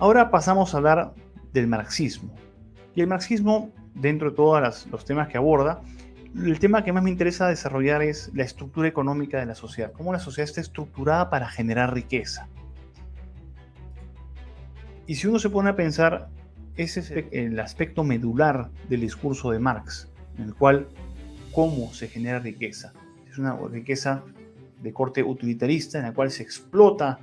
Ahora pasamos a hablar del marxismo. Y el marxismo, dentro de todos los temas que aborda, el tema que más me interesa desarrollar es la estructura económica de la sociedad, cómo la sociedad está estructurada para generar riqueza. Y si uno se pone a pensar, ese es el aspecto medular del discurso de Marx, en el cual cómo se genera riqueza. Es una riqueza de corte utilitarista en la cual se explota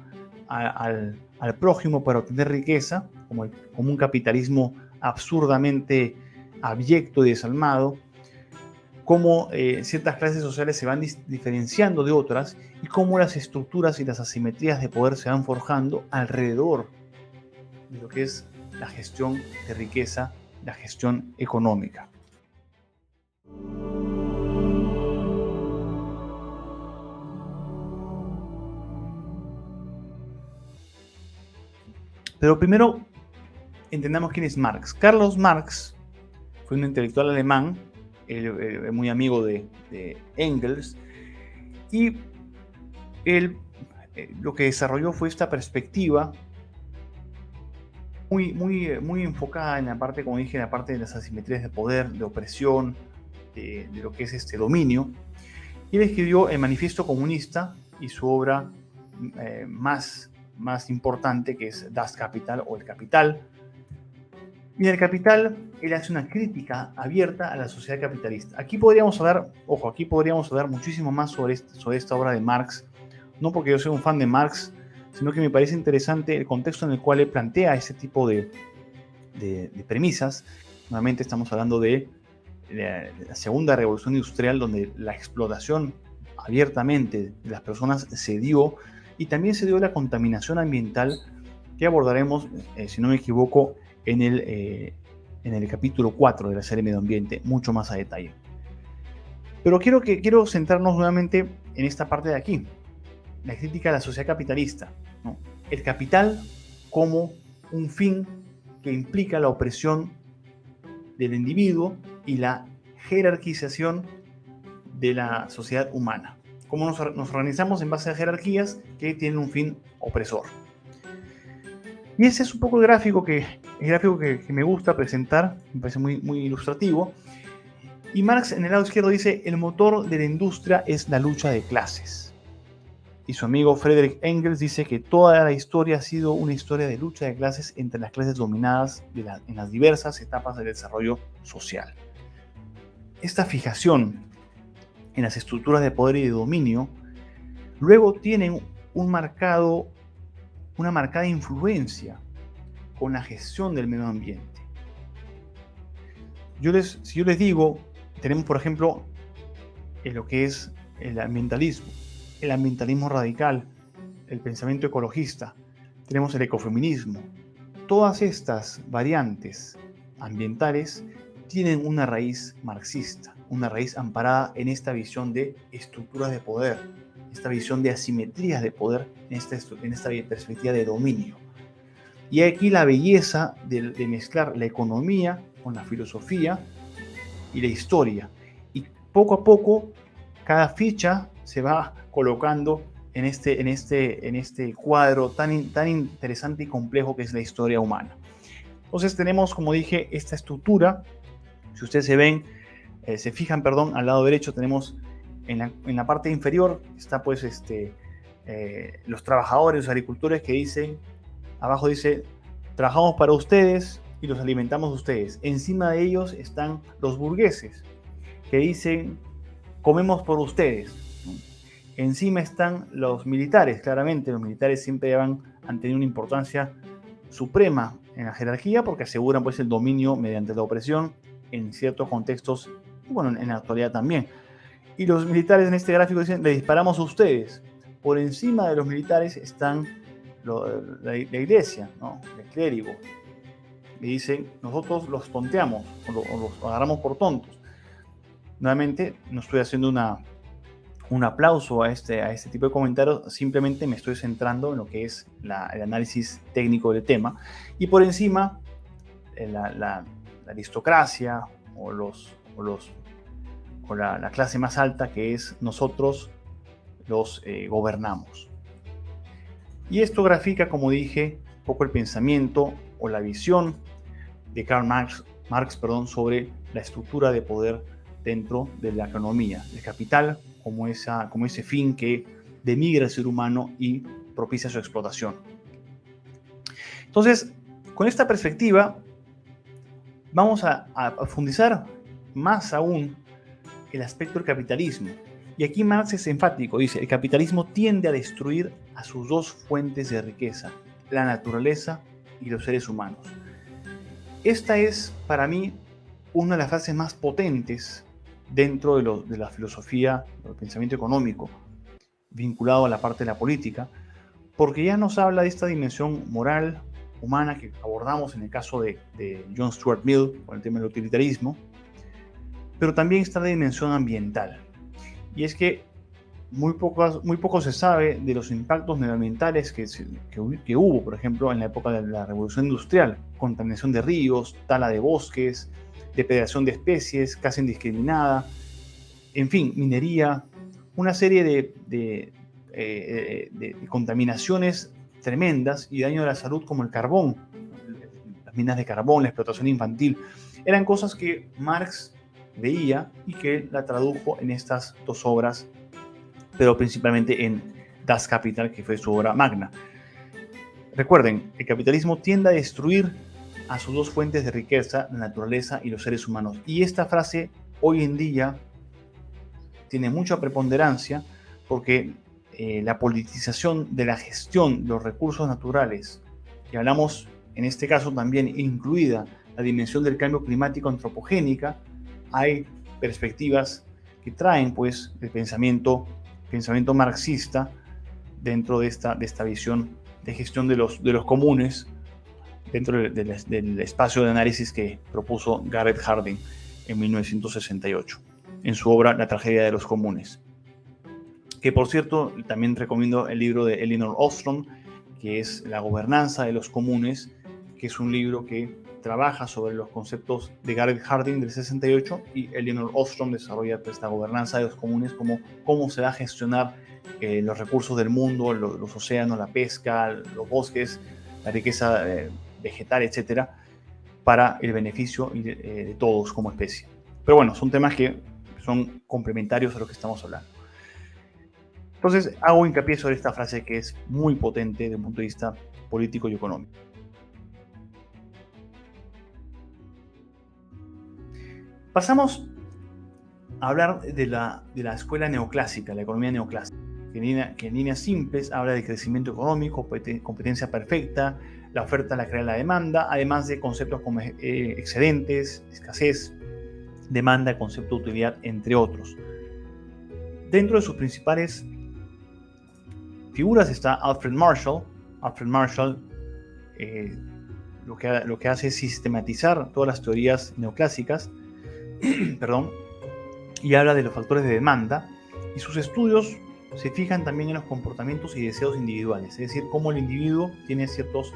al prójimo para obtener riqueza, como un capitalismo absurdamente abyecto y desalmado, cómo ciertas clases sociales se van diferenciando de otras y cómo las estructuras y las asimetrías de poder se van forjando alrededor de lo que es la gestión de riqueza, la gestión económica. Pero primero entendamos quién es Marx. Carlos Marx fue un intelectual alemán, muy amigo de Engels, y él lo que desarrolló fue esta perspectiva muy enfocada en la parte, como dije, en la parte de las asimetrías de poder, de opresión, de lo que es este dominio. Y él escribió el Manifiesto Comunista y su obra más importante, que es Das Kapital o El Capital. Y en El Capital, él hace una crítica abierta a la sociedad capitalista. Aquí podríamos hablar muchísimo más sobre esta obra de Marx, no porque yo sea un fan de Marx, sino que me parece interesante el contexto en el cual él plantea ese tipo de premisas. Nuevamente estamos hablando de la segunda revolución industrial, donde la explotación abiertamente de las personas se dio, y también se dio la contaminación ambiental, que abordaremos, si no me equivoco, en el capítulo 4 de la serie Medio Ambiente, mucho más a detalle. Pero quiero centrarnos nuevamente en esta parte de aquí, la crítica a la sociedad capitalista, ¿no? El capital como un fin que implica la opresión del individuo y la jerarquización de la sociedad humana. Cómo nos organizamos en base a jerarquías que tienen un fin opresor. Y ese es un poco el gráfico que me gusta presentar, me parece muy ilustrativo. Y Marx en el lado izquierdo dice: el motor de la industria es la lucha de clases. Y su amigo Friedrich Engels dice que toda la historia ha sido una historia de lucha de clases entre las clases dominadas en las diversas etapas del desarrollo social. Esta fijación en las estructuras de poder y de dominio luego tienen una marcada influencia con la gestión del medio ambiente. Si yo les digo, tenemos por ejemplo lo que es el ambientalismo radical, el pensamiento ecologista, tenemos el ecofeminismo. Todas estas variantes ambientales tienen una raíz marxista, una raíz amparada en esta visión de estructuras de poder, esta visión de asimetrías de poder, en esta perspectiva de dominio. Y aquí la belleza de mezclar la economía con la filosofía y la historia. Y poco a poco, cada ficha se va colocando en este cuadro tan interesante y complejo que es la historia humana. Entonces tenemos, como dije, esta estructura. Si ustedes se fijan, al lado derecho tenemos en la parte inferior está pues los trabajadores, los agricultores, que dicen, abajo dice: trabajamos para ustedes y los alimentamos a ustedes. Encima de ellos están los burgueses, que dicen: comemos por ustedes. Encima están los militares. Claramente los militares siempre han tenido una importancia suprema en la jerarquía, porque aseguran pues el dominio mediante la opresión en ciertos contextos, y bueno, en la actualidad también. Y los militares en este gráfico dicen: le disparamos a ustedes. Por encima de los militares están la iglesia, ¿no? El clérigo. Y dicen: nosotros los tonteamos o los agarramos por tontos. Nuevamente, no estoy haciendo un aplauso a este tipo de comentarios, simplemente me estoy centrando en lo que es el análisis técnico del tema. Y por encima, la aristocracia o la clase más alta, que es nosotros los gobernamos. Y esto grafica, como dije, poco el pensamiento o la visión de Karl Marx, sobre la estructura de poder dentro de la economía, el capital como ese fin que denigra al ser humano y propicia su explotación. Entonces, con esta perspectiva, vamos a profundizar más aún el aspecto del capitalismo. Y aquí Marx es enfático, dice, el capitalismo tiende a destruir a sus dos fuentes de riqueza, la naturaleza y los seres humanos. Esta es, para mí, una de las frases más potentes dentro de la filosofía, del pensamiento económico, vinculado a la parte de la política, porque ya nos habla de esta dimensión moral, humana, que abordamos en el caso de John Stuart Mill, con el tema del utilitarismo, pero también está la dimensión ambiental. Y es que muy poco se sabe de los impactos medioambientales que hubo, por ejemplo, en la época de la Revolución Industrial. Contaminación de ríos, tala de bosques, depredación de especies, caza indiscriminada, en fin, minería, una serie de contaminaciones tremendas y daño a la salud como el carbón, las minas de carbón, la explotación infantil. Eran cosas que Marx veía y que la tradujo en estas dos obras, pero principalmente en Das Kapital, que fue su obra magna. Recuerden, el capitalismo tiende a destruir a sus dos fuentes de riqueza, la naturaleza y los seres humanos. Y esta frase hoy en día tiene mucha preponderancia porque la politización de la gestión de los recursos naturales, y hablamos en este caso también incluida la dimensión del cambio climático antropogénica, hay perspectivas que traen pues el pensamiento marxista dentro de esta visión de gestión de los comunes dentro del espacio de análisis que propuso Garrett Hardin en 1968 en su obra La tragedia de los comunes, que por cierto también recomiendo el libro de Elinor Ostrom, que es La gobernanza de los comunes, que es un libro que trabaja sobre los conceptos de Garrett Hardin del 68 y Elinor Ostrom desarrolla pues, la gobernanza de los comunes, como cómo se va a gestionar los recursos del mundo, los océanos, la pesca, los bosques, la riqueza vegetal, etcétera, para el beneficio de todos como especie. Pero bueno, son temas que son complementarios a lo que estamos hablando. Entonces, hago hincapié sobre esta frase que es muy potente desde un punto de vista político y económico. Pasamos a hablar de la escuela neoclásica, la economía neoclásica, que en líneas simples habla de crecimiento económico, competencia perfecta, la oferta, la crea, la demanda, además de conceptos como excedentes, escasez, demanda, concepto de utilidad, entre otros. Dentro de sus principales figuras está Alfred Marshall. Alfred Marshall lo que hace es sistematizar todas las teorías neoclásicas perdón, y habla de los factores de demanda, y sus estudios se fijan también en los comportamientos y deseos individuales, es decir, cómo el individuo tiene ciertos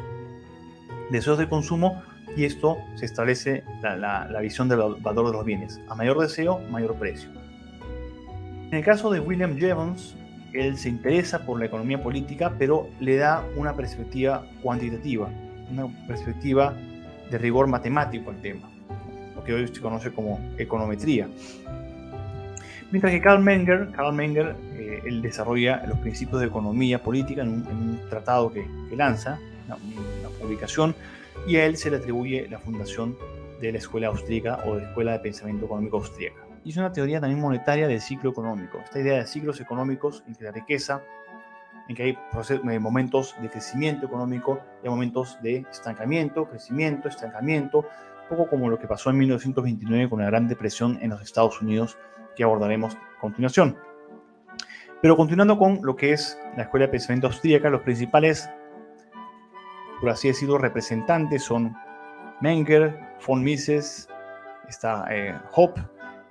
deseos de consumo y esto se establece la visión del valor de los bienes. A mayor deseo, mayor precio. En el caso de William Jevons, él se interesa por la economía política, pero le da una perspectiva cuantitativa, una perspectiva de rigor matemático al tema, lo que hoy se conoce como econometría. Mientras que Karl Menger él desarrolla los principios de economía política en un tratado que lanza, una publicación, y a él se le atribuye la fundación de la escuela austríaca o de la escuela de pensamiento económico austríaca. Y es una teoría también monetaria del ciclo económico, esta idea de ciclos económicos en que la riqueza, en que hay momentos de crecimiento económico y momentos de estancamiento, crecimiento, estancamiento, un poco como lo que pasó en 1929 con la Gran Depresión en los Estados Unidos, que abordaremos a continuación. Pero continuando con lo que es la escuela de pensamiento austríaca, los principales, por así decirlo, representantes son Menger, von Mises, está Hoppe,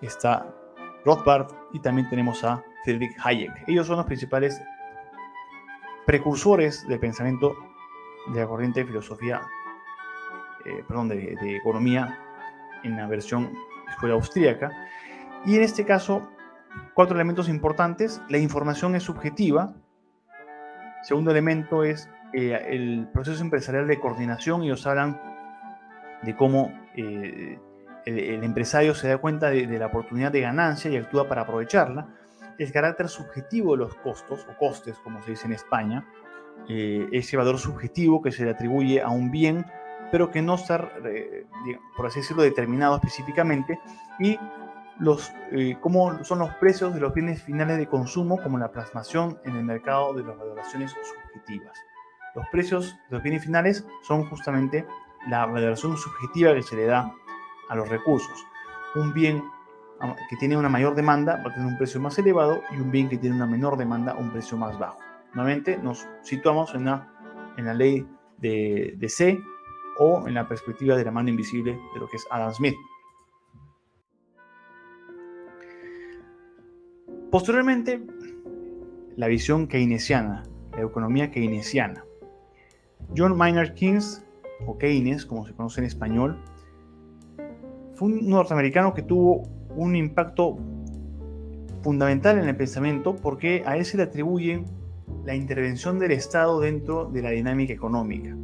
está Rothbard y también tenemos a Friedrich Hayek. Ellos son los principales precursores del pensamiento de la corriente de filosofía, de economía en la versión escuela austríaca. Y en este caso, 4 elementos importantes. La información es subjetiva. Segundo elemento es el proceso empresarial de coordinación. Ellos hablan de cómo el empresario se da cuenta de la oportunidad de ganancia y actúa para aprovecharla. El carácter subjetivo de los costos, o costes, como se dice en España, ese valor subjetivo que se le atribuye a un bien, pero que no está, por así decirlo, determinado específicamente, y cómo son los precios de los bienes finales de consumo, como la plasmación en el mercado de las valoraciones subjetivas. Los precios de los bienes finales son justamente la valoración subjetiva que se le da a los recursos. Un bien que tiene una mayor demanda va a tener un precio más elevado, y un bien que tiene una menor demanda un precio más bajo. Nuevamente nos situamos en la ley de C, o en la perspectiva de la mano invisible de lo que es Adam Smith. Posteriormente, la visión keynesiana, la economía keynesiana. John Maynard Keynes, o Keynes, como se conoce en español, fue un norteamericano que tuvo un impacto fundamental en el pensamiento, porque a él se le atribuye la intervención del Estado dentro de la dinámica económica,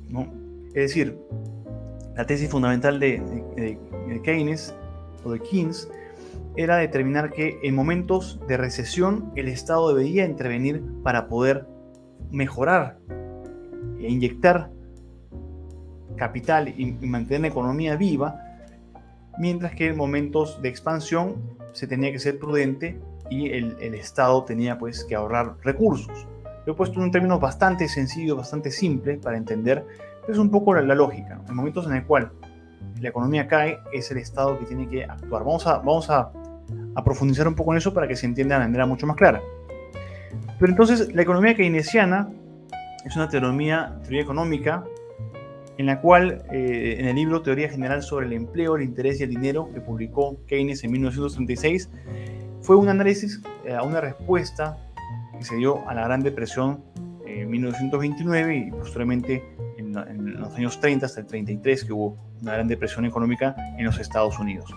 ¿no? Es decir, la tesis fundamental de Keynes, o de Keynes, era determinar que en momentos de recesión el Estado debería intervenir para poder mejorar e inyectar capital y mantener la economía viva, mientras que en momentos de expansión se tenía que ser prudente y el Estado tenía pues que ahorrar recursos. Lo he puesto en términos bastante sencillos, bastante simples para entender, pero es un poco la lógica, ¿no? En momentos en el cual la economía cae, es el Estado que tiene que actuar. Vamos a profundizar un poco en eso para que se entienda de manera mucho más clara. Pero entonces, la economía keynesiana es una teoría económica en la cual, en el libro Teoría General sobre el Empleo, el Interés y el Dinero, que publicó Keynes en 1936, fue un análisis, una respuesta que se dio a la Gran Depresión en 1929 y posteriormente en los años 30 hasta el 33, que hubo una Gran Depresión económica en los Estados Unidos.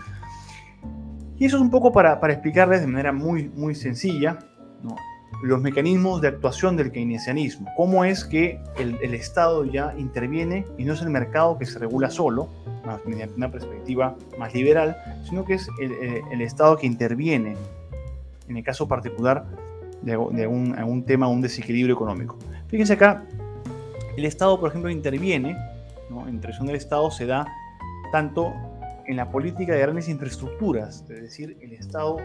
Y eso es un poco para explicarles de manera muy, muy sencilla, ¿no?, los mecanismos de actuación del keynesianismo. Cómo es que el Estado ya interviene y no es el mercado que se regula solo, más mediante una perspectiva más liberal, sino que es el Estado que interviene en el caso particular de algún tema, un desequilibrio económico. Fíjense acá, el Estado, por ejemplo, interviene, ¿no? La intervención del Estado se da tanto en la política de grandes infraestructuras, es decir, el Estado,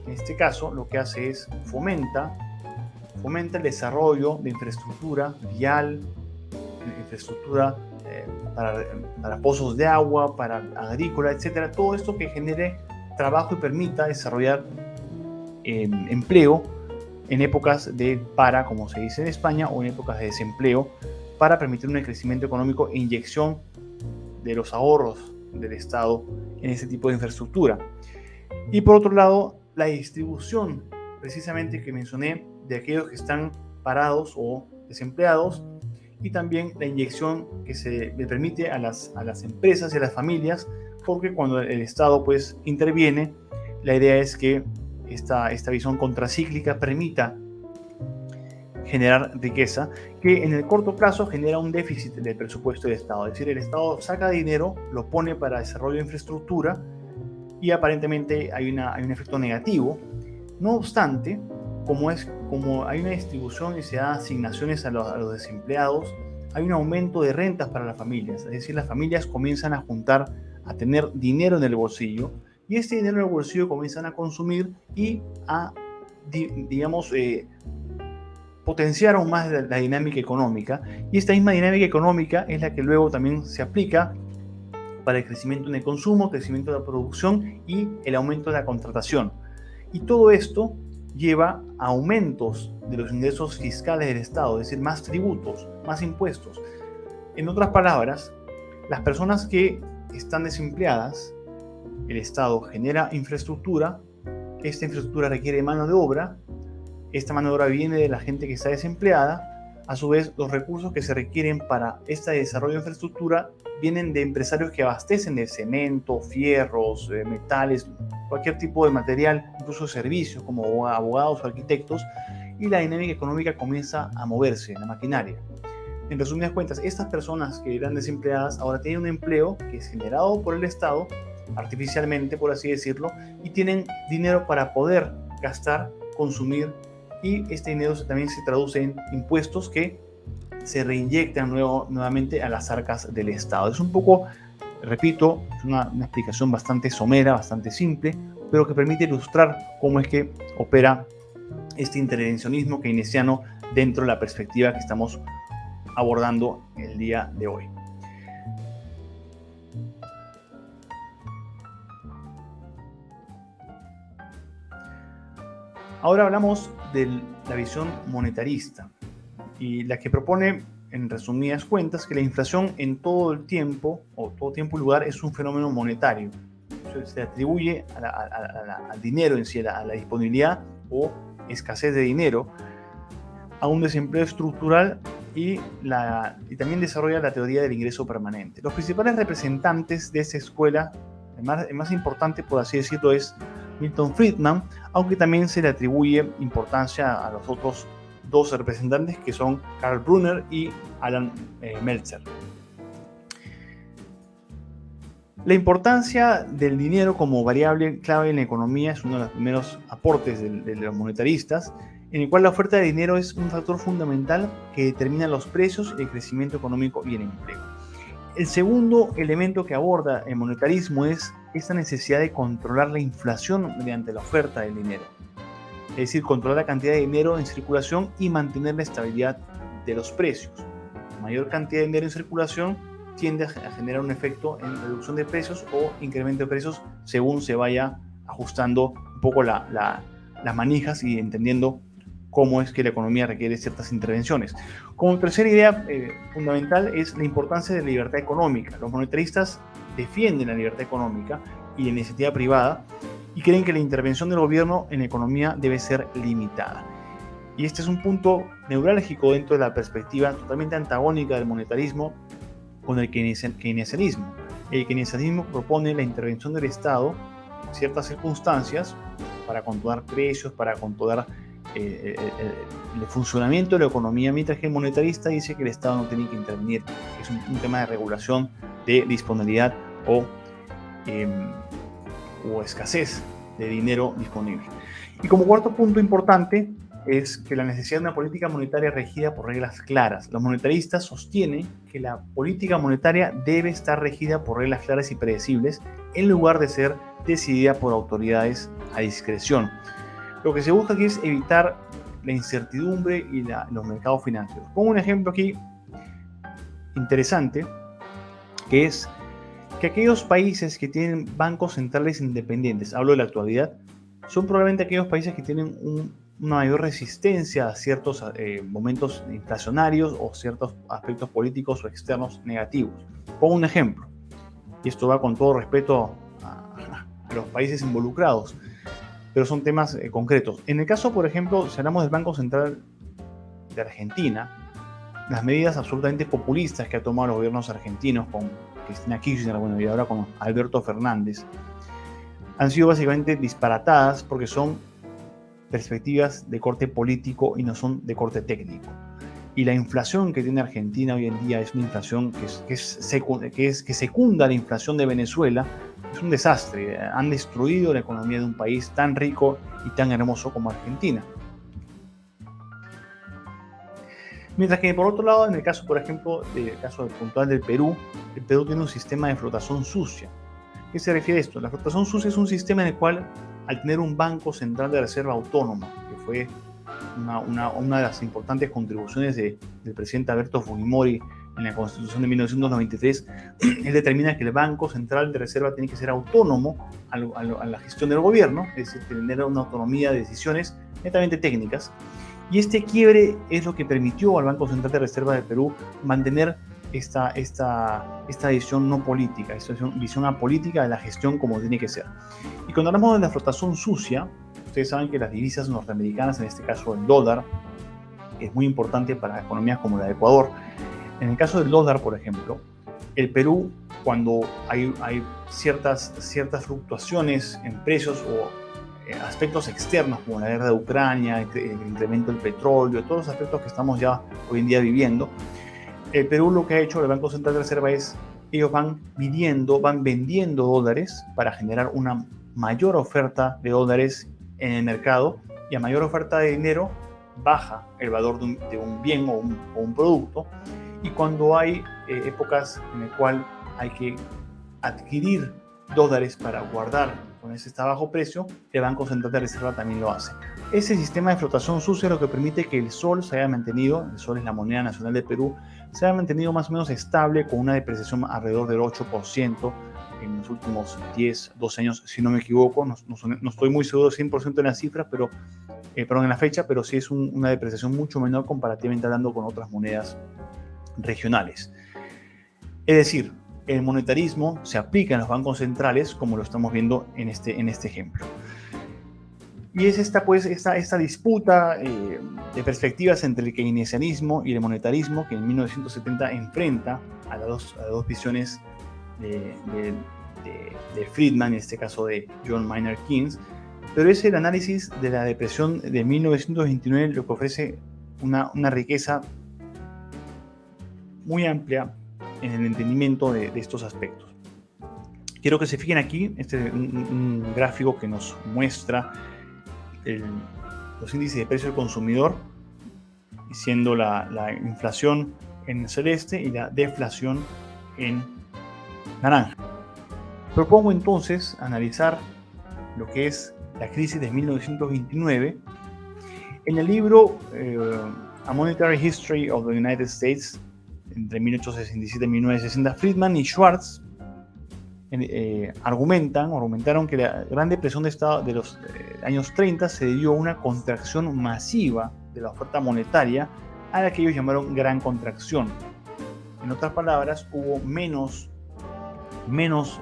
en este caso, lo que hace es fomenta el desarrollo de infraestructura vial, infraestructura para pozos de agua, para agrícola, etcétera. Todo esto que genere trabajo y permita desarrollar empleo en épocas de para, como se dice en España, o en épocas de desempleo, para permitir un crecimiento económico e inyección de los ahorros del Estado en ese tipo de infraestructura. Y por otro lado, la distribución, precisamente, que mencioné, de aquellos que están parados o desempleados, y también la inyección que se le permite a las empresas y a las familias, porque cuando el Estado pues interviene, la idea es que esta visión contracíclica permita generar riqueza, que en el corto plazo genera un déficit del presupuesto del Estado. Es decir, el Estado saca dinero, lo pone para desarrollo de infraestructura, y aparentemente hay un efecto negativo. No obstante, como hay una distribución y se da asignaciones a los desempleados, hay un aumento de rentas para las familias. Es decir, las familias comienzan a juntar, a tener dinero en el bolsillo, y este dinero en el bolsillo comienzan a consumir y a, digamos, potenciar aún más la dinámica económica. Y esta misma dinámica económica es la que luego también se aplica para el crecimiento en el consumo, crecimiento de la producción y el aumento de la contratación. Y todo esto lleva a aumentos de los ingresos fiscales del Estado, es decir, más tributos, más impuestos. En otras palabras, las personas que están desempleadas, el Estado genera infraestructura, esta infraestructura requiere mano de obra, esta mano de obra viene de la gente que está desempleada, a su vez los recursos que se requieren para este desarrollo de infraestructura vienen de empresarios que abastecen de cemento, fierros, metales, cualquier tipo de material, incluso servicios como abogados o arquitectos, y la dinámica económica comienza a moverse en la maquinaria. En resumidas cuentas, estas personas que eran desempleadas ahora tienen un empleo que es generado por el Estado, artificialmente por así decirlo, y tienen dinero para poder gastar, consumir, y este dinero también se traduce en impuestos que se reinyectan nuevamente a las arcas del Estado. Es un poco, repito, es una explicación bastante somera, bastante simple, pero que permite ilustrar cómo es que opera este intervencionismo keynesiano dentro de la perspectiva que estamos abordando el día de hoy. Ahora hablamos de la visión monetarista y la que propone, en resumidas cuentas, que la inflación en todo el tiempo, o todo tiempo y lugar, es un fenómeno monetario. Se atribuye al dinero en sí, a la disponibilidad o escasez de dinero, a un desempleo estructural y también desarrolla la teoría del ingreso permanente. Los principales representantes de esta escuela, el más importante, por así decirlo, es Milton Friedman, aunque también se le atribuye importancia a los otros dos representantes, que son Karl Brunner y Alan Meltzer. La importancia del dinero como variable clave en la economía es uno de los primeros aportes de los monetaristas, en el cual la oferta de dinero es un factor fundamental que determina los precios, el crecimiento económico y el empleo. El segundo elemento que aborda el monetarismo es esta necesidad de controlar la inflación mediante la oferta del dinero. Es decir, controlar la cantidad de dinero en circulación y mantener la estabilidad de los precios. Mayor cantidad de dinero en circulación tiende a generar un efecto en reducción de precios o incremento de precios según se vaya ajustando un poco las manijas y entendiendo cómo es que la economía requiere ciertas intervenciones. Como tercera idea fundamental es la importancia de la libertad económica. Los monetaristas defienden la libertad económica y la iniciativa privada y creen que la intervención del gobierno en la economía debe ser limitada. Y este es un punto neurálgico dentro de la perspectiva totalmente antagónica del monetarismo con el keynesianismo. El keynesianismo propone la intervención del Estado en ciertas circunstancias para controlar precios, para controlar el funcionamiento de la economía, mientras que el monetarista dice que el Estado no tiene que intervenir, que es un tema de regulación de disponibilidad o escasez de dinero disponible. Y como cuarto punto importante es que la necesidad de una política monetaria regida por reglas claras. Los monetaristas sostienen que la política monetaria debe estar regida por reglas claras y predecibles en lugar de ser decidida por autoridades a discreción. Lo que se busca aquí es evitar la incertidumbre y los mercados financieros. Pongo un ejemplo aquí interesante, que es que aquellos países que tienen bancos centrales independientes, hablo de la actualidad, son probablemente aquellos países que tienen una mayor resistencia a ciertos momentos inflacionarios o ciertos aspectos políticos o externos negativos. Pongo un ejemplo, y esto va con todo respeto a los países involucrados, pero son temas concretos. En el caso, por ejemplo, si hablamos del Banco Central de Argentina, las medidas absolutamente populistas que ha tomado los gobiernos argentinos con Cristina Kirchner, y ahora con Alberto Fernández, han sido básicamente disparatadas porque son perspectivas de corte político y no son de corte técnico. Y la inflación que tiene Argentina hoy en día es una inflación que secunda la inflación de Venezuela. Es un desastre. Han destruido la economía de un país tan rico y tan hermoso como Argentina. Mientras que, por otro lado, en el caso, por ejemplo, el caso puntual del Perú, el Perú tiene un sistema de flotación sucia. ¿A qué se refiere esto? La flotación sucia es un sistema en el cual, al tener un Banco Central de Reserva autónomo, que fue una de las importantes contribuciones del presidente Alberto Fujimori en la Constitución de 1993, él determina que el Banco Central de Reserva tiene que ser autónomo a la gestión del gobierno, es decir, tener una autonomía de decisiones netamente técnicas. Y este quiebre es lo que permitió al Banco Central de Reserva del Perú mantener esta visión no política, esta visión apolítica de la gestión como tiene que ser. Y cuando hablamos de la flotación sucia, ustedes saben que las divisas norteamericanas, en este caso el dólar, es muy importante para economías como la de Ecuador. En el caso del dólar, por ejemplo, el Perú, cuando hay ciertas fluctuaciones en precios o aspectos externos como la guerra de Ucrania, el incremento del petróleo, todos los aspectos que estamos ya hoy en día viviendo, el Perú lo que ha hecho el Banco Central de Reserva es, ellos van vendiendo dólares para generar una mayor oferta de dólares en el mercado, y a mayor oferta de dinero baja el valor de un bien o un producto, y cuando hay épocas en las cuales hay que adquirir dólares para guardar con ese está bajo precio, el Banco Central de Reserva también lo hace. Ese sistema de flotación sucia es lo que permite que el sol se haya mantenido, el sol es la moneda nacional de Perú, se haya mantenido más o menos estable con una depreciación alrededor del 8% en los últimos 10, 12 años, si no me equivoco. No estoy muy seguro 100% en las cifras, pero, en la fecha, pero sí es una depreciación mucho menor comparativamente hablando con otras monedas regionales. Es decir, el monetarismo se aplica en los bancos centrales, como lo estamos viendo en este ejemplo. Y es esta disputa de perspectivas entre el keynesianismo y el monetarismo que en 1970 enfrenta a las dos visiones de Friedman, en este caso de John Maynard Keynes, pero es el análisis de la depresión de 1929 lo que ofrece una riqueza muy amplia en el entendimiento de estos aspectos. Quiero que se fijen aquí, este es un gráfico que nos muestra los índices de precio del consumidor, siendo la inflación en celeste y la deflación en naranja. Propongo entonces analizar lo que es la crisis de 1929. En el libro A Monetary History of the United States, entre 1867 y 1960, Friedman y Schwartz argumentaron que la Gran Depresión de los años 30 se debió a una contracción masiva de la oferta monetaria, a la que ellos llamaron gran contracción. En otras palabras, hubo menos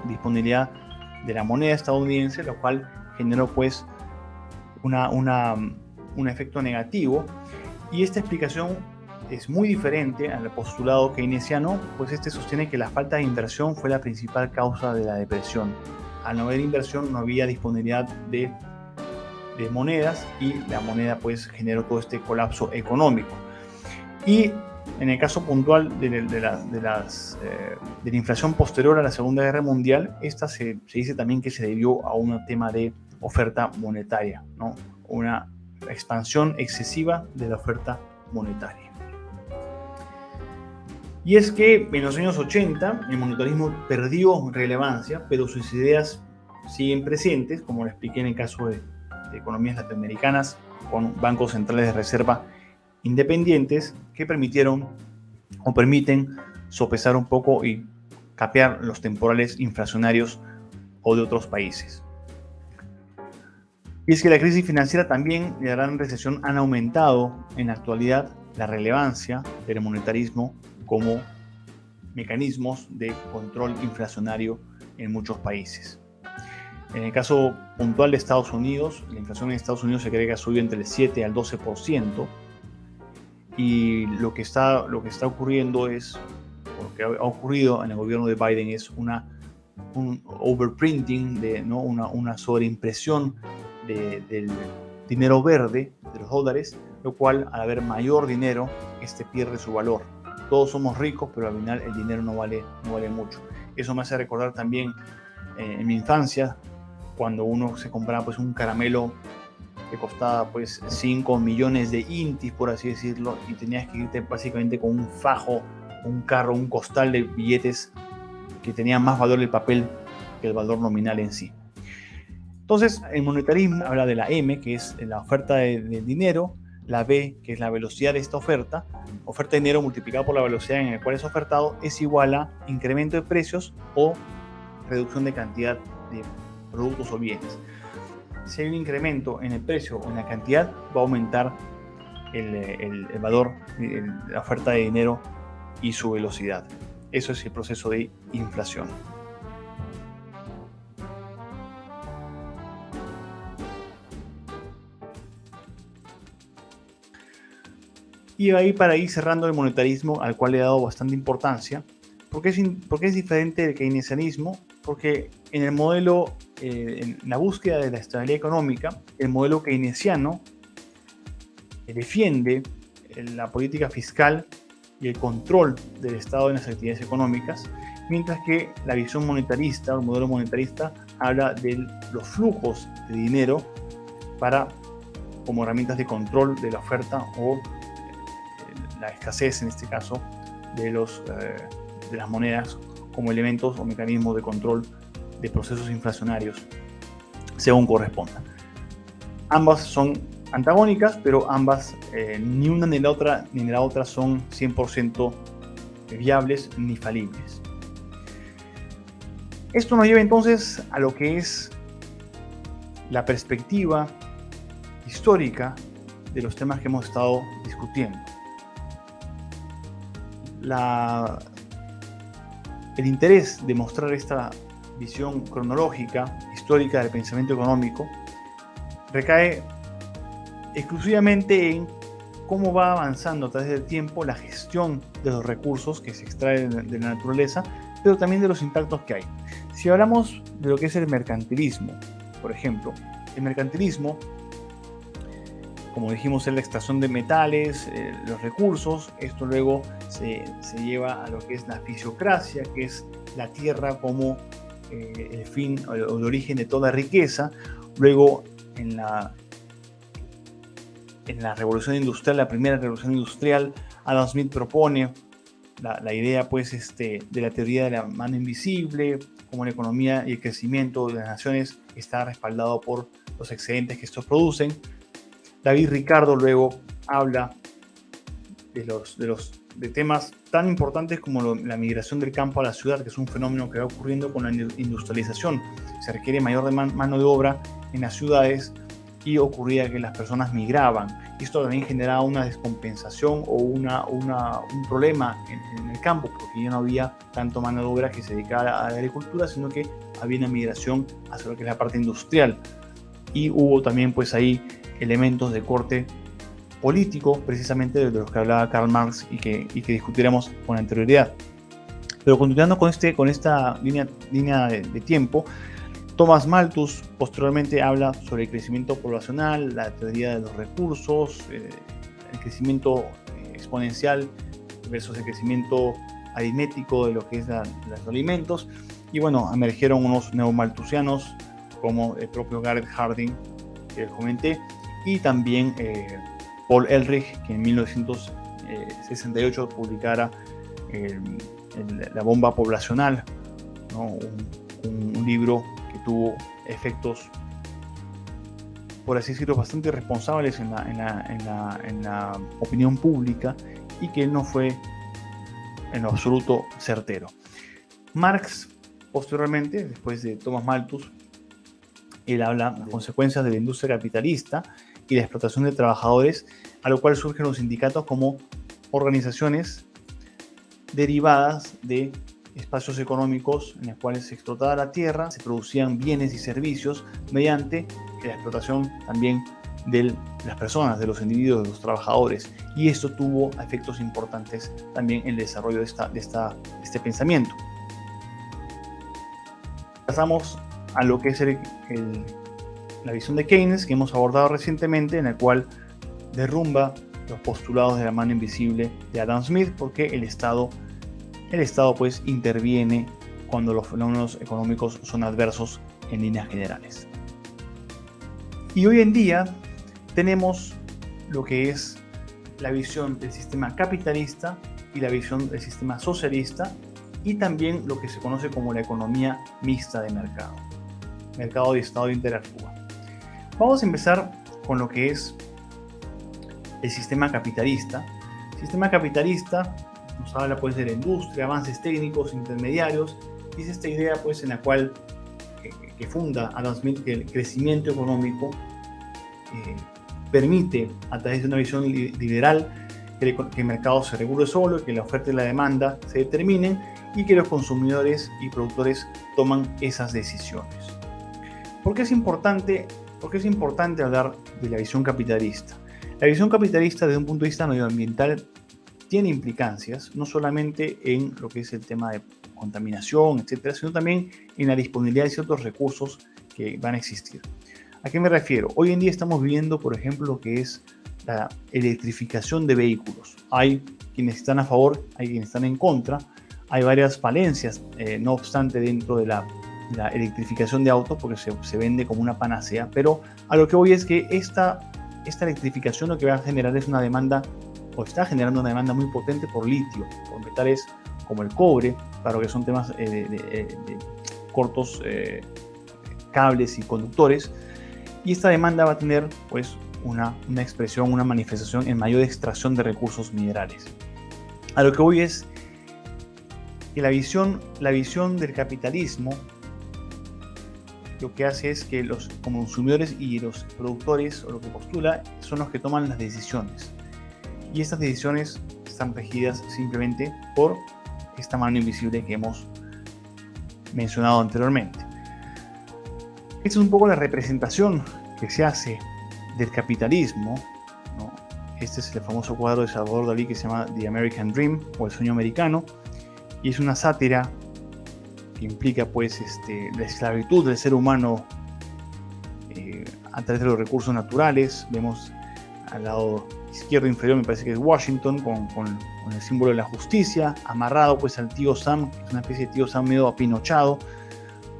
disponibilidad de la moneda estadounidense, lo cual generó pues un efecto negativo, y esta explicación es muy diferente al postulado keynesiano, pues este sostiene que la falta de inversión fue la principal causa de la depresión. Al no haber inversión no había disponibilidad de monedas, y la moneda pues generó todo este colapso económico. Y en el caso puntual de la inflación posterior a la Segunda Guerra Mundial, esta se dice también que se debió a un tema de oferta monetaria, ¿no? Una expansión excesiva de la oferta monetaria. Y es que en los años 80 el monetarismo perdió relevancia, pero sus ideas siguen presentes, como lo expliqué en el caso de economías latinoamericanas, con bancos centrales de reserva independientes que permiten sopesar un poco y capear los temporales inflacionarios o de otros países. Y es que la crisis financiera también y la gran recesión han aumentado en la actualidad la relevancia del monetarismo como mecanismos de control inflacionario en muchos países. En el caso puntual de Estados Unidos, la inflación en Estados Unidos se cree que ha subido entre el 7 al 12%, y lo que está ocurriendo es, lo que ha ocurrido en el gobierno de Biden es un overprinting, una sobreimpresión del dinero verde, de los dólares, lo cual, al haber mayor dinero, pierde su valor. Todos somos ricos, pero al final el dinero no vale mucho. Eso me hace recordar también en mi infancia, cuando uno se compraba pues un caramelo que costaba pues 5 millones de intis, por así decirlo, y tenías que irte básicamente con un fajo, un carro, un costal de billetes que tenían más valor el papel que el valor nominal en sí. Entonces, el monetarismo habla de la M, que es la oferta de dinero, la B, que es la velocidad de esta oferta de dinero multiplicada por la velocidad en la cual es ofertado, es igual a incremento de precios o reducción de cantidad de productos o bienes. Si hay un incremento en el precio o en la cantidad, va a aumentar el valor, la oferta de dinero y su velocidad. Eso es el proceso de inflación. Y ahí, para ir cerrando el monetarismo, al cual le he dado bastante importancia, ¿por qué es diferente del keynesianismo? Porque en el modelo en la búsqueda de la estabilidad económica, el modelo keynesiano defiende la política fiscal y el control del Estado en las actividades económicas, mientras que la visión monetarista, el modelo monetarista, habla de los flujos de dinero como herramientas de control de la oferta o la escasez, en este caso, de las monedas como elementos o mecanismos de control de procesos inflacionarios, según corresponda. Ambas son antagónicas, pero ambas, ni una ni la otra son 100% viables ni falibles. Esto nos lleva entonces a lo que es la perspectiva histórica de los temas que hemos estado discutiendo. El interés de mostrar esta visión cronológica, histórica del pensamiento económico, recae exclusivamente en cómo va avanzando a través del tiempo la gestión de los recursos que se extraen de la naturaleza, pero también de los impactos que hay. Si hablamos de lo que es el mercantilismo, por ejemplo, el mercantilismo, como dijimos, es la extracción de metales, los recursos. Esto luego se lleva a lo que es la fisiocracia, que es la tierra como el fin o el origen de toda riqueza. Luego, en la revolución industrial, la primera revolución industrial, Adam Smith propone la idea pues, de la teoría de la mano invisible, como la economía y el crecimiento de las naciones está respaldado por los excedentes que estos producen. David Ricardo luego habla de temas tan importantes como la migración del campo a la ciudad, que es un fenómeno que va ocurriendo con la industrialización. Se requiere mayor mano de obra en las ciudades y ocurría que las personas migraban. Y esto también generaba una descompensación o un problema en el campo, porque ya no había tanto mano de obra que se dedicara a la agricultura, sino que había una migración hacia lo que es la parte industrial. Y hubo también pues ahí elementos de corte político, precisamente de los que hablaba Karl Marx y que discutiremos con anterioridad. Pero continuando con esta línea de tiempo, Thomas Malthus posteriormente habla sobre el crecimiento poblacional, la teoría de los recursos, el crecimiento exponencial versus el crecimiento aritmético de lo que es los alimentos. Y bueno, emergieron unos neomalthusianos como el propio Garrett Hardin, que les comenté, y también Paul Ehrlich, que en 1968 publicara La bomba poblacional, ¿no? un libro que tuvo efectos, por así decirlo, bastante responsables en la opinión pública y que no fue en lo absoluto certero. Marx, posteriormente, después de Thomas Malthus, él habla de las consecuencias de la industria capitalista y la explotación de trabajadores, a lo cual surgen los sindicatos como organizaciones derivadas de espacios económicos en los cuales se explotaba la tierra, se producían bienes y servicios mediante la explotación también de las personas, de los individuos, de los trabajadores. Y esto tuvo efectos importantes también en el desarrollo de este pensamiento. Pasamos a lo que es la visión de Keynes, que hemos abordado recientemente, en la cual derrumba los postulados de la mano invisible de Adam Smith, porque el Estado pues interviene cuando los fenómenos económicos son adversos en líneas generales. Y hoy en día tenemos lo que es la visión del sistema capitalista y la visión del sistema socialista, y también lo que se conoce como la economía mixta de mercado y Estado interactúan. Vamos a empezar con lo que es el sistema capitalista. El sistema capitalista nos habla pues de la industria, avances técnicos, intermediarios, y es esta idea pues en la cual que funda Adam Smith, que el crecimiento económico permite, a través de una visión liberal, que el mercado se regule solo, que la oferta y la demanda se determinen y que los consumidores y productores toman esas decisiones. ¿Por qué es importante hablar de la visión capitalista? La visión capitalista, desde un punto de vista medioambiental, tiene implicancias, no solamente en lo que es el tema de contaminación, etcétera, sino también en la disponibilidad de ciertos recursos que van a existir. ¿A qué me refiero? Hoy en día estamos viviendo, por ejemplo, lo que es la electrificación de vehículos. Hay quienes están a favor, hay quienes están en contra. Hay varias falencias, no obstante, dentro de la electrificación de autos, porque se vende como una panacea. Pero a lo que voy es que esta electrificación lo que va a generar es una demanda, o está generando una demanda muy potente por litio, por metales como el cobre, para lo que son temas de cortos cables y conductores. Y esta demanda va a tener pues una expresión, una manifestación en mayor extracción de recursos minerales. A lo que voy es que la visión del capitalismo lo que hace es que los consumidores y los productores, o lo que postula, son los que toman las decisiones. Y estas decisiones están regidas simplemente por esta mano invisible que hemos mencionado anteriormente. Esta es un poco la representación que se hace del capitalismo, ¿no? Este es el famoso cuadro de Salvador Dalí que se llama The American Dream, o El sueño americano, y es una sátira que implica pues la esclavitud del ser humano a través de los recursos naturales. Vemos al lado izquierdo inferior, me parece que es Washington, con el símbolo de la justicia, amarrado pues al tío Sam, que es una especie de tío Sam medio apinochado,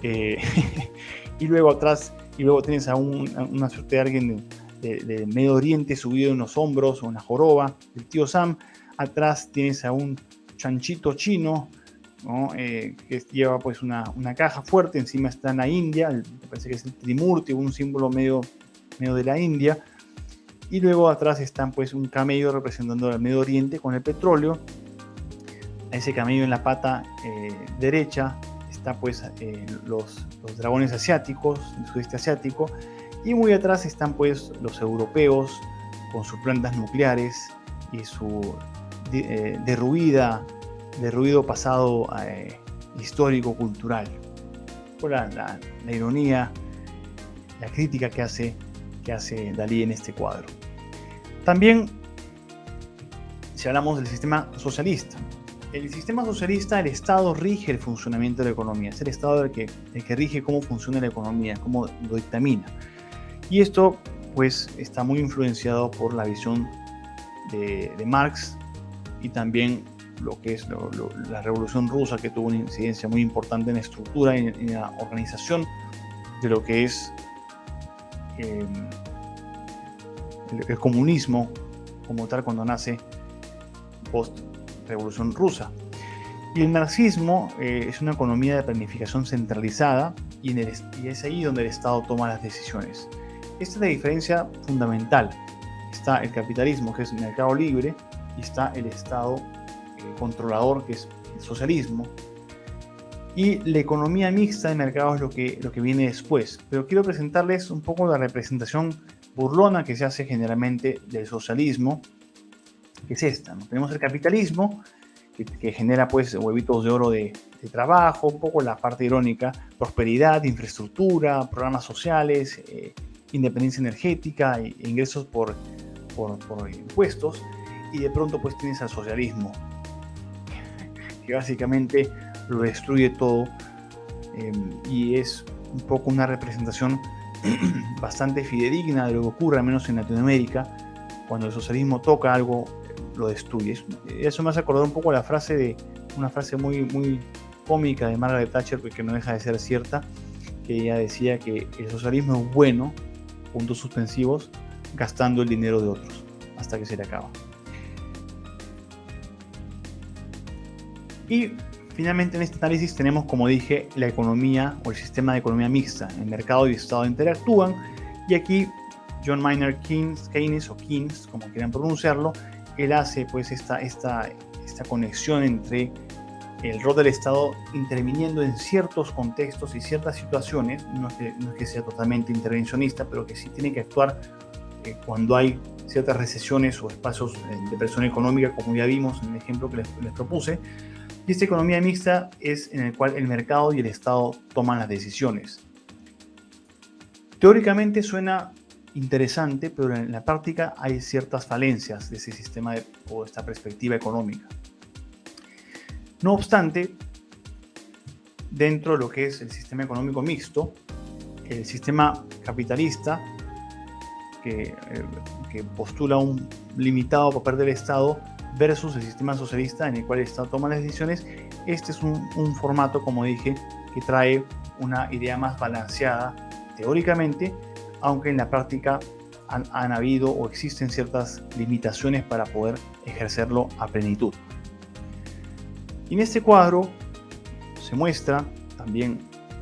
y luego atrás, tienes a una suerte de alguien de Medio Oriente subido en los hombros, o una joroba del tío Sam. Atrás tienes a un chanchito chino, ¿no? Que lleva pues una caja fuerte. Encima está la India, me parece que es el Trimurti, un símbolo medio de la India. Y luego atrás están pues un camello representando el Medio Oriente con el petróleo. A ese camello en la pata derecha está pues los dragones asiáticos, el sudeste asiático. Y muy atrás están pues los europeos con sus plantas nucleares y su derruido pasado histórico, cultural. Por la ironía, la crítica que hace Dalí en este cuadro. También, si hablamos del sistema socialista, el sistema socialista, el Estado rige el funcionamiento de la economía. Es el Estado el que rige cómo funciona la economía, cómo lo dictamina. Y esto pues está muy influenciado por la visión de Marx, y también lo que es la Revolución Rusa, que tuvo una incidencia muy importante en la estructura y en la organización de lo que es el comunismo como tal, cuando nace post Revolución Rusa. Y el marxismo es una economía de planificación centralizada, y es ahí donde el Estado toma las decisiones. Esta es la diferencia fundamental. Está el capitalismo, que es el mercado libre, y está el Estado controlador, que es el socialismo. Y la economía mixta de mercado es lo que viene después. Pero quiero presentarles un poco la representación burlona que se hace generalmente del socialismo, que es esta, ¿no? Tenemos el capitalismo, que genera pues huevitos de oro de trabajo, un poco la parte irónica, prosperidad, infraestructura, programas sociales, independencia energética e ingresos por impuestos. Y de pronto pues tienes al socialismo, que básicamente lo destruye todo, y es un poco una representación bastante fidedigna de lo que ocurre, al menos en Latinoamérica. Cuando el socialismo toca algo, lo destruye. Eso me hace acordar un poco una frase muy cómica de Margaret Thatcher, que no deja de ser cierta, que ella decía que el socialismo es bueno, puntos suspensivos, gastando el dinero de otros hasta que se le acaba. Y finalmente en este análisis tenemos, como dije, la economía, o el sistema de economía mixta. El mercado y el Estado interactúan, y aquí John Maynard Keynes, o Keynes, como quieran pronunciarlo, él hace pues esta conexión entre el rol del Estado interviniendo en ciertos contextos y ciertas situaciones. No es que sea totalmente intervencionista, pero que sí tiene que actuar cuando hay ciertas recesiones o espacios de presión económica, como ya vimos en el ejemplo que les propuse. Y esta economía mixta es en el cual el mercado y el Estado toman las decisiones. Teóricamente suena interesante, pero en la práctica hay ciertas falencias de ese sistema o esta perspectiva económica. No obstante, dentro de lo que es el sistema económico mixto, el sistema capitalista que postula un limitado papel del Estado versus el sistema socialista en el cual el Estado toma las decisiones. Este es un formato, como dije, que trae una idea más balanceada teóricamente, aunque en la práctica han habido o existen ciertas limitaciones para poder ejercerlo a plenitud. Y en este cuadro se muestra también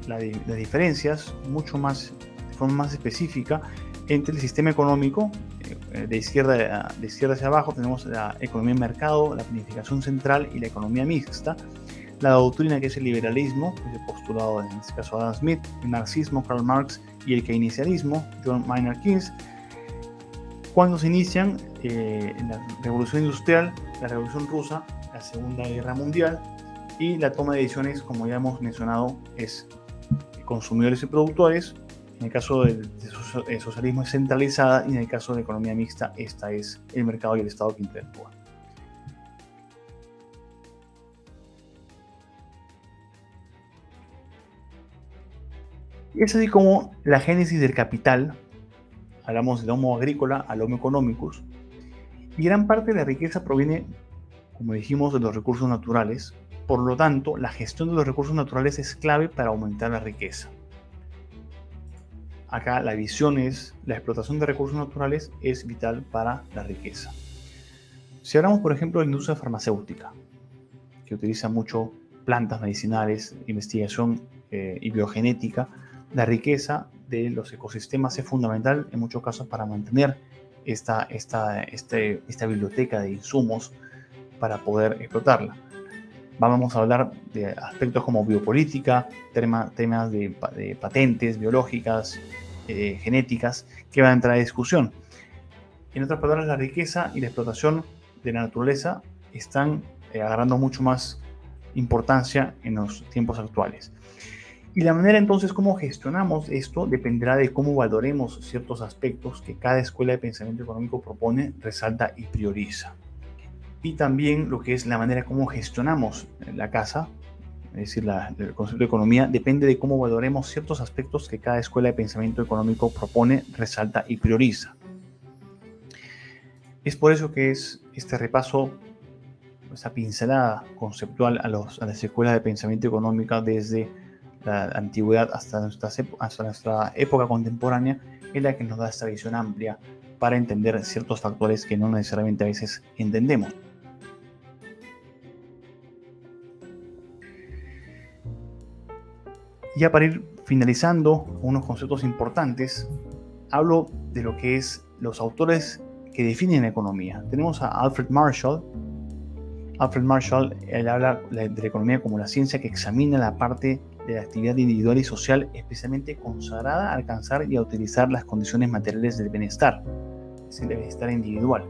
las diferencias mucho más, de forma más específica, entre el sistema económico. De izquierda hacia abajo tenemos la economía de mercado, la planificación central y la economía mixta. La doctrina, que es el liberalismo, que es el postulado en este caso Adam Smith, el marxismo, Karl Marx, y el keynesianismo, John Maynard Keynes. Cuando se inician la revolución industrial, la revolución rusa, la Segunda Guerra Mundial, y la toma de decisiones, como ya hemos mencionado, es consumidores y productores. En el caso del socialismo es centralizada, y en el caso de la economía mixta, esta es el mercado y el Estado que interactúan. Es así como la génesis del capital. Hablamos del homo agrícola al homo economicus, y gran parte de la riqueza proviene, como dijimos, de los recursos naturales. Por lo tanto, la gestión de los recursos naturales es clave para aumentar la riqueza. Acá la visión es, la explotación de recursos naturales es vital para la riqueza. Si hablamos, por ejemplo, de la industria farmacéutica, que utiliza mucho plantas medicinales, investigación y biogenética, la riqueza de los ecosistemas es fundamental en muchos casos para mantener esta biblioteca de insumos para poder explotarla. Vamos a hablar de aspectos como biopolítica, temas de patentes biológicas, genéticas, que van a entrar a discusión. En otras palabras, la riqueza y la explotación de la naturaleza están agarrando mucho más importancia en los tiempos actuales. Y la manera entonces como gestionamos esto dependerá de cómo valoremos ciertos aspectos que cada escuela de pensamiento económico propone, resalta y prioriza. Y también lo que es la manera como gestionamos la casa, es decir, el concepto de economía, depende de cómo valoremos ciertos aspectos que cada escuela de pensamiento económico propone, resalta y prioriza. Es por eso que es este repaso, esa pincelada conceptual a las escuelas de pensamiento económico desde la antigüedad hasta nuestra época contemporánea, es la que nos da esta visión amplia para entender ciertos factores que no necesariamente a veces entendemos. Ya para ir finalizando unos conceptos importantes, hablo de lo que es los autores que definen la economía. Tenemos a Alfred Marshall. Alfred Marshall, él habla de la economía como la ciencia que examina la parte de la actividad individual y social especialmente consagrada a alcanzar y a utilizar las condiciones materiales del bienestar, es decir, el bienestar individual.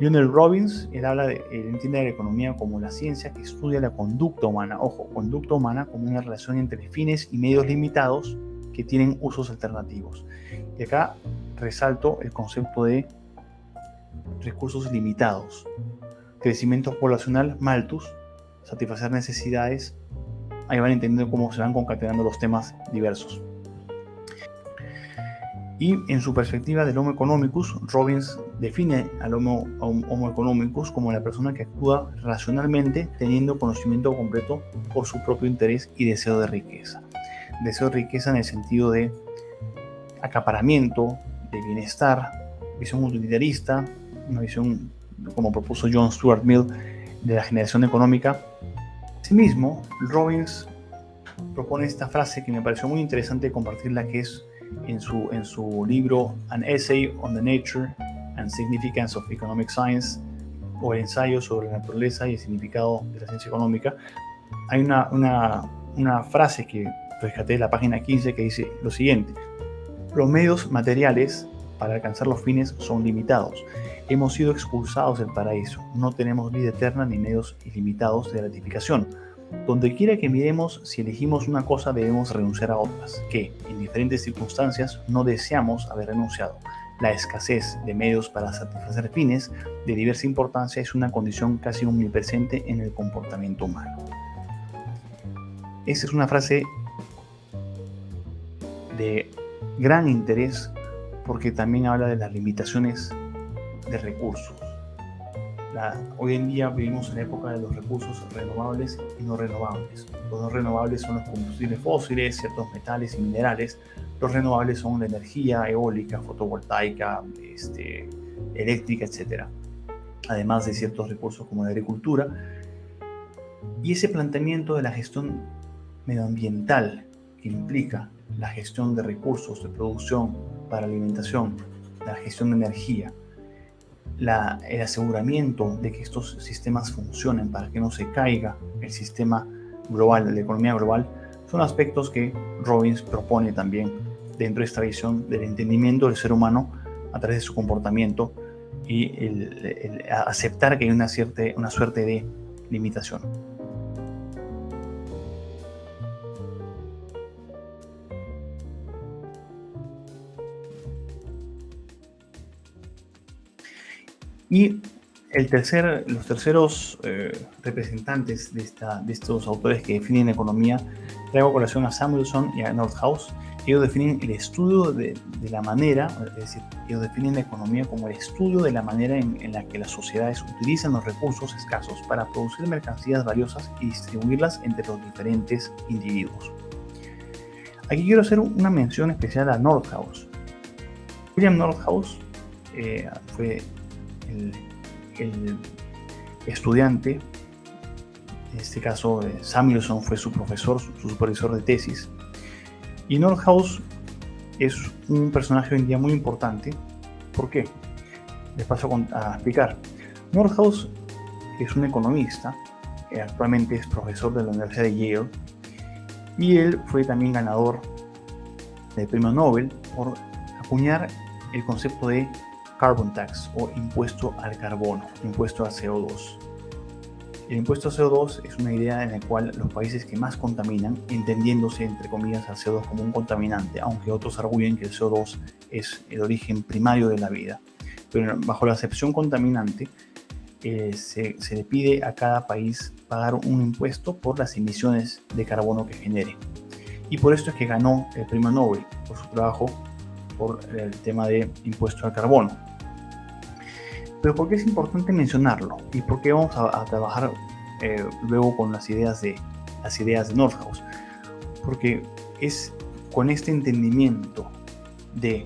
Lionel Robbins, él entiende la economía como la ciencia que estudia la conducta humana. Ojo, conducta humana como una relación entre fines y medios limitados que tienen usos alternativos. Y acá resalto el concepto de recursos limitados. Crecimiento poblacional, malthus, satisfacer necesidades. Ahí van entendiendo cómo se van concatenando los temas diversos. Y en su perspectiva del Homo economicus, Robbins define al Homo economicus como la persona que actúa racionalmente teniendo conocimiento completo por su propio interés y deseo de riqueza. Deseo de riqueza en el sentido de acaparamiento, de bienestar, visión utilitarista, una visión como propuso John Stuart Mill de la generación económica. Asimismo, Robbins propone esta frase que me pareció muy interesante compartirla, que es en su libro An Essay on the Nature and Significance of Economic Science, o el ensayo sobre la naturaleza y el significado de la ciencia económica. Hay una frase que rescaté de la página 15 que dice lo siguiente: los medios materiales para alcanzar los fines son limitados. Hemos sido expulsados del paraíso. No tenemos vida eterna ni medios ilimitados de gratificación. Donde quiera que miremos, si elegimos una cosa debemos renunciar a otras, que, en diferentes circunstancias, no deseamos haber renunciado. La escasez de medios para satisfacer fines de diversa importancia es una condición casi omnipresente en el comportamiento humano. Esa es una frase de gran interés porque también habla de las limitaciones de recursos. Hoy en día vivimos en la época de los recursos renovables y no renovables. Los no renovables son los combustibles fósiles, ciertos metales y minerales. Los renovables son la energía eólica, fotovoltaica, eléctrica, etc. Además de ciertos recursos como la agricultura. Y ese planteamiento de la gestión medioambiental que implica la gestión de recursos de producción para alimentación, la gestión de energía, el aseguramiento de que estos sistemas funcionen para que no se caiga el sistema global, la economía global, son aspectos que Robbins propone también dentro de esta visión del entendimiento del ser humano a través de su comportamiento y el aceptar que hay una suerte de limitación. Y los terceros representantes de estos autores que definen economía, traigo a colación a Samuelson y a Nordhaus. Ellos definen el estudio de la manera, es decir, ellos definen la economía como el estudio de la manera en la que las sociedades utilizan los recursos escasos para producir mercancías valiosas y distribuirlas entre los diferentes individuos. Aquí quiero hacer una mención especial a Nordhaus. William Nordhaus fue el estudiante, en este caso Samuelson fue su profesor, su supervisor de tesis, y Nordhaus es un personaje hoy en día muy importante. ¿Por qué? Les paso a explicar. Nordhaus es un economista, actualmente es profesor de la Universidad de Yale, y él fue también ganador del premio Nobel por acuñar el concepto de carbon tax o impuesto al carbono, impuesto a CO2. El impuesto a CO2 es una idea en la cual los países que más contaminan, entendiéndose entre comillas al CO2 como un contaminante, aunque otros arguyen que el CO2 es el origen primario de la vida, pero bajo la acepción contaminante se le pide a cada país pagar un impuesto por las emisiones de carbono que genere. Y por esto es que ganó el premio Nobel por su trabajo por el tema de impuesto al carbono. Pero ¿por qué es importante mencionarlo? ¿Y por qué vamos a trabajar luego con las ideas de Nordhaus? Porque es con este entendimiento de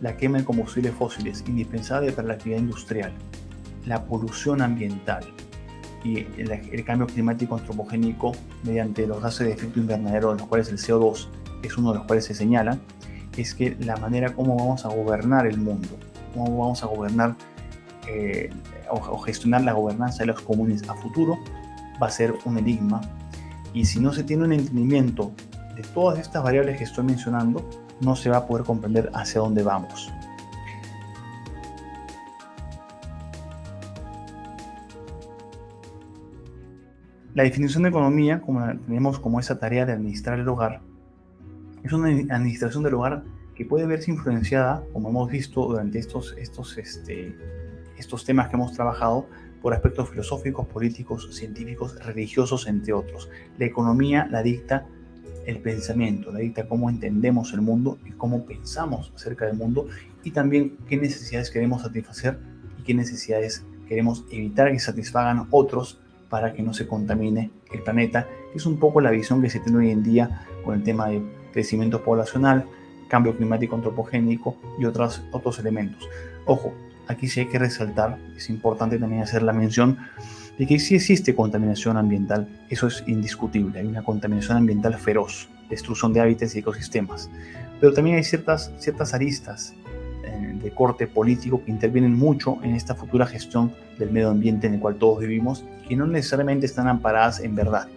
la quema de combustibles fósiles indispensable para la actividad industrial, la polución ambiental y el cambio climático antropogénico mediante los gases de efecto invernadero, de los cuales el CO2 es uno de los cuales se señala, es que la manera como vamos a gobernar el mundo, cómo vamos a gobernar o gestionar la gobernanza de los comunes a futuro va a ser un enigma, y si no se tiene un entendimiento de todas estas variables que estoy mencionando, no se va a poder comprender hacia dónde vamos. La definición de economía, como la tenemos como esa tarea de administrar el hogar, es una administración del hogar que puede verse influenciada, como hemos visto durante estos temas que hemos trabajado, por aspectos filosóficos, políticos, científicos, religiosos, entre otros. La economía la dicta el pensamiento, la dicta cómo entendemos el mundo y cómo pensamos acerca del mundo, y también qué necesidades queremos satisfacer y qué necesidades queremos evitar que satisfagan otros para que no se contamine el planeta, que es un poco la visión que se tiene hoy en día con el tema de crecimiento poblacional, cambio climático antropogénico y otros elementos. Ojo, aquí sí hay que resaltar, es importante también hacer la mención de que sí existe contaminación ambiental, eso es indiscutible, hay una contaminación ambiental feroz, destrucción de hábitats y ecosistemas, pero también hay ciertas aristas de corte político que intervienen mucho en esta futura gestión del medio ambiente en el cual todos vivimos, que no necesariamente están amparadas en verdad.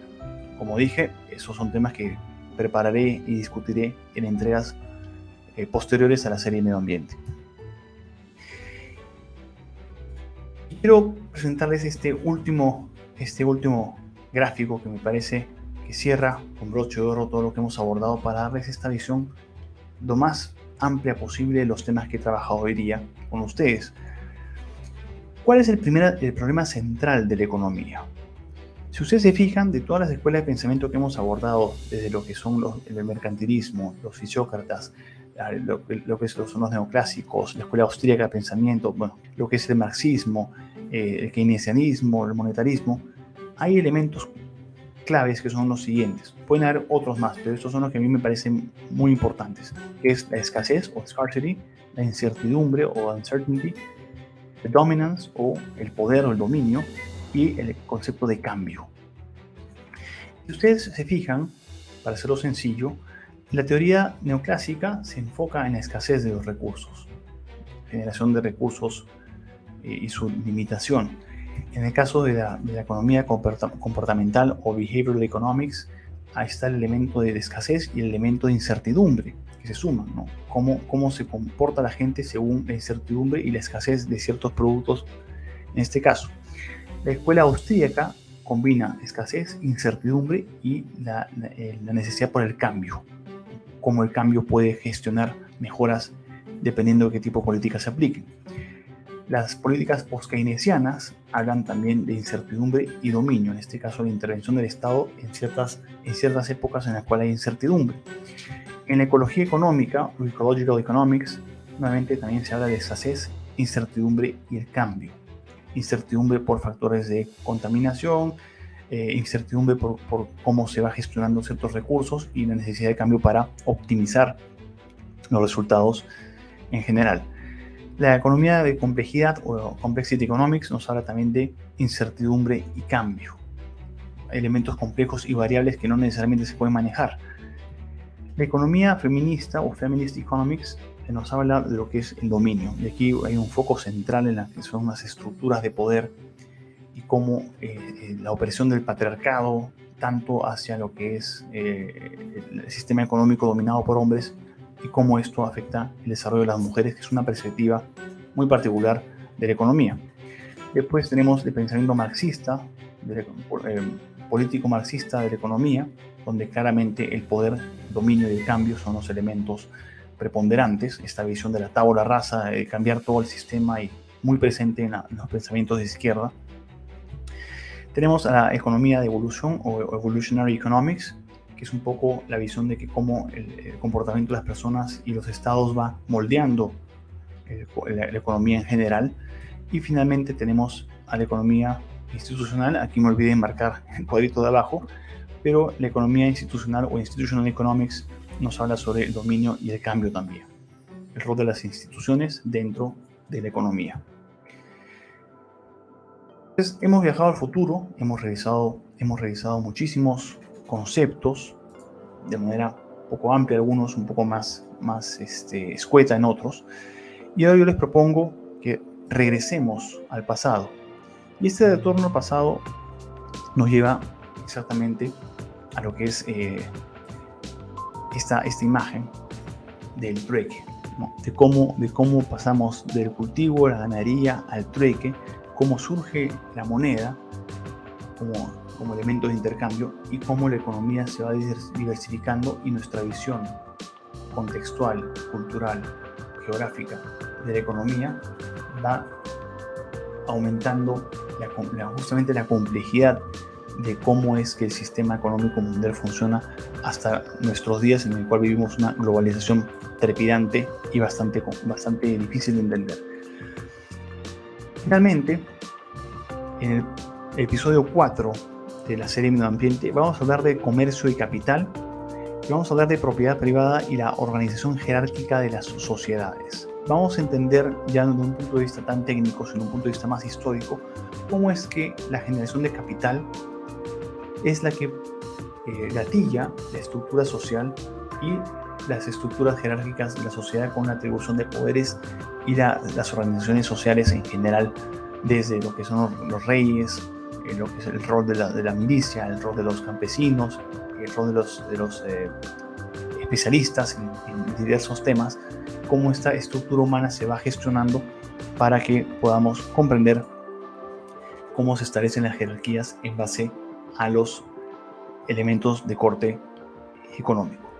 Como dije, esos son temas que prepararé y discutiré en entregas posteriores a la serie Medio Ambiente. Quiero presentarles este último gráfico que me parece que cierra con broche de oro todo lo que hemos abordado, para darles esta visión lo más amplia posible de los temas que he trabajado hoy día con ustedes. ¿Cuál es el problema central de la economía? Si ustedes se fijan, de todas las escuelas de pensamiento que hemos abordado, desde lo que son el mercantilismo, los fisiócratas, lo que son los neoclásicos, la escuela austríaca de pensamiento, bueno, lo que es el marxismo, el keynesianismo, el monetarismo, hay elementos claves que son los siguientes. Pueden haber otros más, pero estos son los que a mí me parecen muy importantes, que es la escasez o scarcity, la incertidumbre o uncertainty, el dominance o el poder o el dominio, y el concepto de cambio. Si ustedes se fijan, para hacerlo sencillo, la teoría neoclásica se enfoca en la escasez de los recursos, generación de recursos y su limitación. En el caso de la economía comportamental o behavioral economics, ahí está el elemento de escasez y el elemento de incertidumbre que se suman, ¿no? Cómo se comporta la gente según la incertidumbre y la escasez de ciertos productos en este caso. La escuela austríaca combina escasez, incertidumbre y la necesidad por el cambio. Cómo el cambio puede gestionar mejoras dependiendo de qué tipo de políticas se apliquen. Las políticas post-keynesianas hablan también de incertidumbre y dominio, en este caso la intervención del Estado en ciertas épocas en las cuales hay incertidumbre. En la ecología económica, o ecological economics, nuevamente también se habla de escasez, incertidumbre y el cambio. Incertidumbre por factores de contaminación, incertidumbre por cómo se va gestionando ciertos recursos y la necesidad de cambio para optimizar los resultados en general. La economía de complejidad o complexity economics nos habla también de incertidumbre y cambio, elementos complejos y variables que no necesariamente se pueden manejar. La economía feminista o feminist economics nos habla de lo que es el dominio. Y aquí hay un foco central en la que son las estructuras de poder y cómo la opresión del patriarcado, tanto hacia lo que es el sistema económico dominado por hombres, y cómo esto afecta el desarrollo de las mujeres, que es una perspectiva muy particular de la economía. Después tenemos el pensamiento marxista, político marxista de la economía, donde claramente el poder, el dominio y el cambio son los elementos preponderantes. Esta visión de la tabula rasa, de cambiar todo el sistema, y muy presente en los pensamientos de izquierda. Tenemos a la economía de evolución o evolutionary economics, que es un poco la visión de que cómo el comportamiento de las personas y los estados va moldeando la economía en general. Y finalmente tenemos a la economía institucional. Aquí me olvidé de marcar el cuadrito de abajo, pero la economía institucional o institutional economics nos habla sobre el dominio y el cambio también, el rol de las instituciones dentro de la economía. Entonces, hemos viajado al futuro, hemos revisado muchísimos conceptos de manera un poco amplia, algunos un poco más escueta en otros, y ahora yo les propongo que regresemos al pasado. Y este retorno al pasado nos lleva exactamente a lo que es esta imagen del trueque, ¿no? de cómo pasamos del cultivo, la ganadería, al trueque, cómo surge la moneda como elemento de intercambio y cómo la economía se va diversificando y nuestra visión contextual, cultural, geográfica de la economía va aumentando justamente la complejidad de cómo es que el sistema económico mundial funciona hasta nuestros días, en el cual vivimos una globalización trepidante y bastante difícil de entender. Finalmente, en el episodio 4 de la serie Medio Ambiente vamos a hablar de comercio y capital, y vamos a hablar de propiedad privada y la organización jerárquica de las sociedades. Vamos a entender, ya no de un punto de vista tan técnico, sino de un punto de vista más histórico, cómo es que la generación de capital es la que gatilla la estructura social y las estructuras jerárquicas de la sociedad, con la atribución de poderes y las organizaciones sociales en general, desde lo que son los reyes, lo que es el rol de la milicia, el rol de los campesinos, el rol de los especialistas en diversos temas, cómo esta estructura humana se va gestionando para que podamos comprender cómo se establecen las jerarquías en base a los elementos de corte económico.